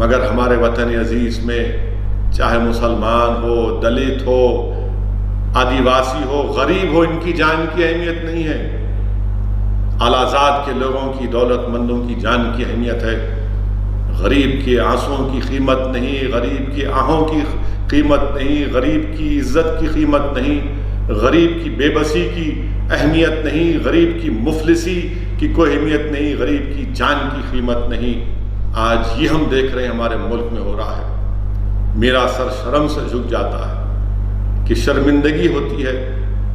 مگر ہمارے وطن عزیز میں چاہے مسلمان ہو، دلت ہو، آدیواسی ہو، غریب ہو، ان کی جان کی اہمیت نہیں ہے۔ اعلیٰ ذات کے لوگوں کی، دولت مندوں کی جان کی اہمیت ہے۔ غریب کے آنسوؤں کی قیمت نہیں، غریب کی آہوں کی قیمت نہیں، غریب کی عزت کی قیمت نہیں، غریب کی بے بسی کی اہمیت نہیں، غریب کی مفلسی کی کوئی اہمیت نہیں، غریب کی جان کی قیمت نہیں۔ آج یہ ہم دیکھ رہے ہیں ہمارے ملک میں ہو رہا ہے۔ میرا سر شرم سے جھک جاتا ہے کہ شرمندگی ہوتی ہے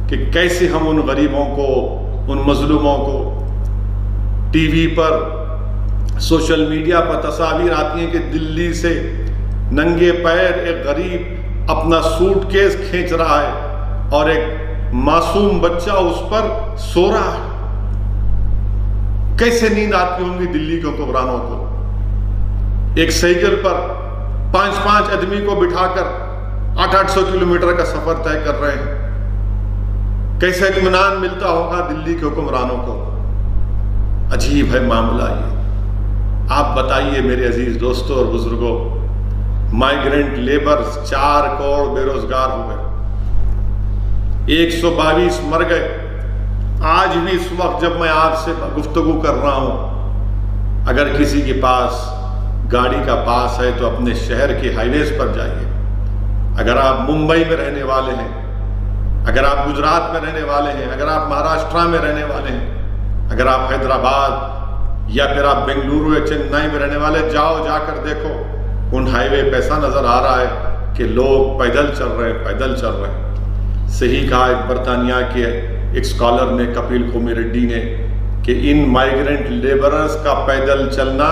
کہ کیسے ہم ان غریبوں کو، ان مظلوموں کو ٹی وی پر، سوشل میڈیا پر تصاویر آتی ہیں کہ دلی سے ننگے پیر ایک غریب اپنا سوٹ کیس کھینچ رہا ہے اور ایک معصوم بچہ اس پر سو رہا ہے۔ کیسے نیند آتی ہوں گی دلی کے حکمرانوں کو؟ ایک سائیکل پر 5 آدمی کو بٹھا کر 800 کلومیٹر کا سفر طے کر رہے ہیں۔ کیسے اطمینان ملتا ہوگا دلی کے حکمرانوں کو؟ عجیب ہے معاملہ یہ۔ آپ بتائیے میرے عزیز دوستوں اور بزرگوں، مائیگرنٹ لیبرز 4 کروڑ بے روزگار ہو گئے، 122 مر گئے۔ آج بھی اس وقت جب میں آپ سے گفتگو کر رہا ہوں، اگر کسی کے پاس گاڑی کا پاس ہے تو اپنے شہر کے ہائی ویز پر جائیے۔ اگر آپ ممبئی میں رہنے والے ہیں، اگر آپ گجرات میں رہنے والے ہیں، اگر آپ مہاراشٹرا میں رہنے والے ہیں، اگر آپ حیدرآباد یا پھر آپ بنگلورو یا چنئی میں رہنے والے، جا کر دیکھو، ان ہائی وے پہ ایسا نظر آ رہا ہے کہ لوگ پیدل چل رہے ہیں۔ صحیح کہا ایک برطانیہ کے ایک اسکالر نے، کپیل کومی ریڈی نے، کہ ان مائیگرنٹ لیبررز کا پیدل چلنا،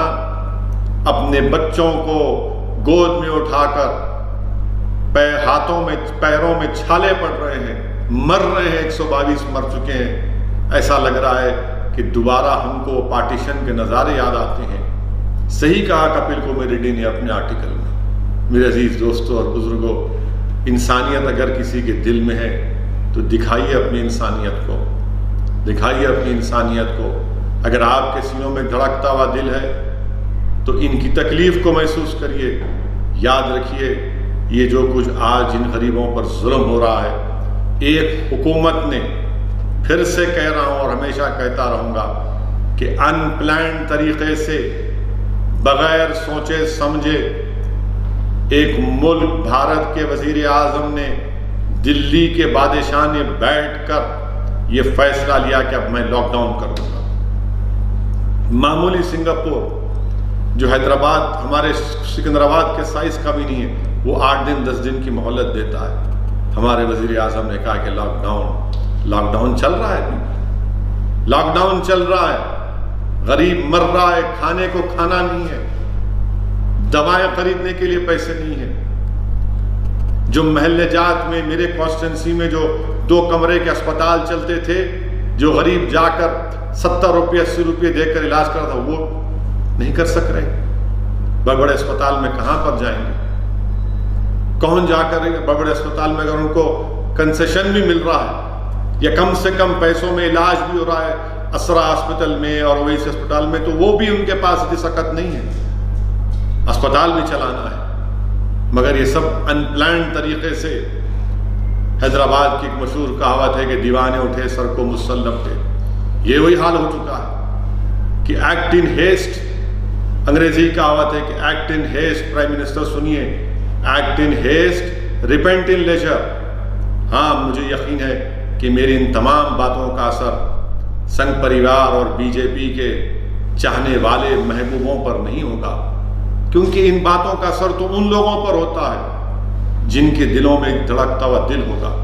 اپنے بچوں کو گود میں اٹھا کر ہاتھوں میں پیروں میں چھالے پڑ رہے ہیں، مر رہے ہیں، 122 مر چکے ہیں۔ ایسا لگ رہا ہے کہ دوبارہ ہم کو پارٹیشن کے نظارے یاد آتے ہیں۔ صحیح کہا کپیل کومی ریڈی نے اپنے آرٹیکل میں۔ میرے عزیز دوستوں اور بزرگوں، انسانیت اگر کسی کے دل میں ہے تو دکھائیے اپنی انسانیت کو، دکھائیے اپنی انسانیت کو۔ اگر آپ کے سینوں میں دھڑکتا ہوا دل ہے تو ان کی تکلیف کو محسوس کریے۔ یاد رکھیے، یہ جو کچھ آج ان غریبوں پر ظلم ہو رہا ہے، ایک حکومت نے، پھر سے کہہ رہا ہوں اور ہمیشہ کہتا رہوں گا کہ ان پلانڈ طریقے سے، بغیر سوچے سمجھے، ایک ملک بھارت کے وزیر اعظم نے، دلی کے بادشاہ نے بیٹھ کر یہ فیصلہ لیا کہ اب میں لاک ڈاؤن کر دوں گا۔ معمولی سنگاپور جو حیدرآباد، ہمارے سکندرآباد کے سائز کا بھی نہیں ہے، وہ 8 دن 10 دن کی مہلت دیتا ہے۔ ہمارے وزیر اعظم نے کہا کہ لاک ڈاؤن چل رہا ہے، لاک ڈاؤن چل رہا ہے، غریب مر رہا ہے، کھانے کو کھانا نہیں ہے، دوائیں خریدنے کے لیے پیسے نہیں ہیں۔ جو محلے جات میں، میرے کانسٹیٹنسی میں جو 2 کمرے کے اسپتال چلتے تھے، جو غریب جا کر 70 روپے 80 روپے دے کر علاج کرتا تھا، وہ نہیں کر سک رہے۔ بڑے بڑے اسپتال میں کہاں پر جائیں گے؟ کون جا کر بڑے بڑے اسپتال میں اگر ان کو کنسیشن بھی مل رہا ہے یا کم سے کم پیسوں میں علاج بھی ہو رہا ہے اسرا ہاسپٹل میں اور اویسی اسپتال میں، تو وہ بھی ان کے پاس اتنی سخت نہیں ہے، اسپتال بھی چلانا ہے۔ مگر یہ سب ان پلانڈ طریقے سے۔ حیدرآباد کی ایک مشہور کہاوت ہے کہ دیوانے اٹھے سر کو مسلم تھے، یہ وہی حال ہو چکا ہے کہ ایکٹ ان ہیسٹ، انگریزی کہاوت ہے کہ act in haste, prime minister سنیے، act in haste repent in leisure. ہاں، مجھے یقین ہے کہ میری ان تمام باتوں کا اثر سنگھ پریوار اور بی جے پی کے چاہنے والے محبوبوں پر نہیں ہوگا، کیونکہ ان باتوں کا اثر تو ان لوگوں پر ہوتا ہے جن کے دلوں میں ایک دھڑکتا ہوا دل ہوگا۔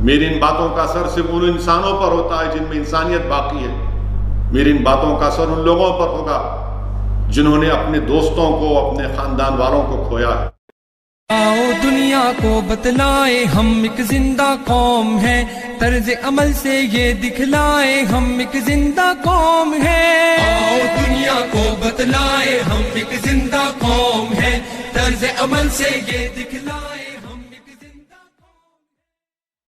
میری ان باتوں کا اثر صرف ان انسانوں پر ہوتا ہے جن میں انسانیت باقی ہے۔ میری ان باتوں کا اثر ان لوگوں پر ہوگا جنہوں نے اپنے دوستوں کو، اپنے خاندان والوں کو کھویا ہے۔ آؤ دنیا کو بتلائیں ہم ایک زندہ قوم ہیں، طرز عمل سے یہ دکھلائیں ہم ایک زندہ قوم ہیں۔ آؤ دنیا کو بتلائیں ہم ایک زندہ قوم ہیں، طرز عمل سے یہ دکھلائیں